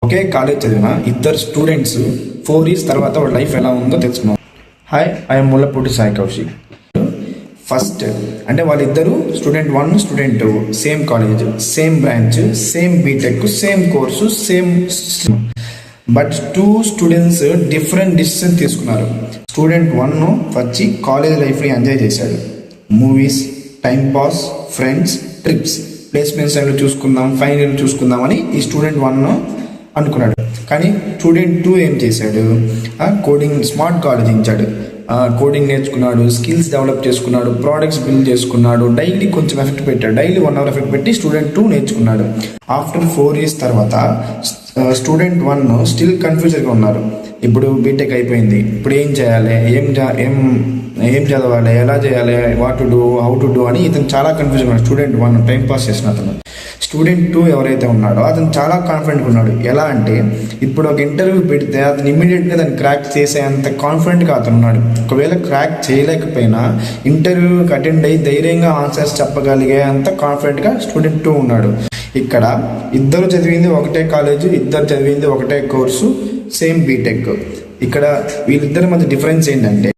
ఒకే college చదివిన ఇద్దరు students 4 years తర్వాత వాళ్ళ లైఫ్ ఎలా ఉందో తెలుసుకున్నాం. Hi, I'm Mullapudi Sai Kaushik. First అంటే వాళ్ళిద్దరు student 1 student 2 same college, same branch, same B Tech, same course, same but 2 students different decision తీసుకున్నారు. స్టూడెంట్ 1 వచ్చి కాలేజ్ లైఫ్ని ఎంజాయ్ చేశాడు. Movies, time pass, friends, trips, placements టైంలో చూసుకుందాం, ఫైనల్ చూసుకుందాం అని ఈ స్టూడెంట్ 1 అనుకున్నాడు. కానీ స్టూడెంట్ 2 ఏం చేశాడు? కోడింగ్ స్మార్ట్గా ఆలోచించాడు. కోడింగ్ నేర్చుకున్నాడు, స్కిల్స్ డెవలప్ చేసుకున్నాడు, ప్రోడక్ట్స్ బిల్డ్ చేసుకున్నాడు, డైలీ కొంచెం ఎఫెక్ట్ పెట్టాడు. డైలీ 1 అవర్ ఎఫెక్ట్ పెట్టి స్టూడెంట్ 2 నేర్చుకున్నాడు. ఆఫ్టర్ 4 ఇయర్స్ తర్వాత స్టూడెంట్ 1 స్టిల్ కన్ఫ్యూజన్గా ఉన్నారు. ఇప్పుడు బీటెక్ అయిపోయింది, ఇప్పుడు ఏం చేయాలి, ఏం చదవాలి, ఎలా చేయాలి, what to do, how to do అని ఇతను చాలా కన్ఫ్యూజన్ ఉన్నాడు. స్టూడెంట్ 1 టైం పాస్ చేసిన అతను. స్టూడెంట్ 2 ఎవరైతే ఉన్నాడో అతను చాలా కాన్ఫిడెంట్గా ఉన్నాడు. ఎలా అంటే ఇప్పుడు ఒక ఇంటర్వ్యూ పెడితే అతను ఇమ్మీడియట్గా దాన్ని క్రాక్ చేసేంత కాన్ఫిడెంట్గా అతను ఉన్నాడు. ఒకవేళ క్రాక్ చేయలేకపోయినా ఇంటర్వ్యూకి అటెండ్ అయ్యి ధైర్యంగా ఆన్సర్స్ చెప్పగలిగే అంత కాన్ఫిడెంట్గా స్టూడెంట్ 2 ఉన్నాడు. ఇక్కడ ఇద్దరు చదివింది ఒకటే కాలేజు, ఇద్దరు చదివింది ఒకటే కోర్సు, సేమ్ బీటెక్. ఇక్కడ వీళ్ళిద్దరి మధ్య డిఫరెన్స్ ఏంటంటే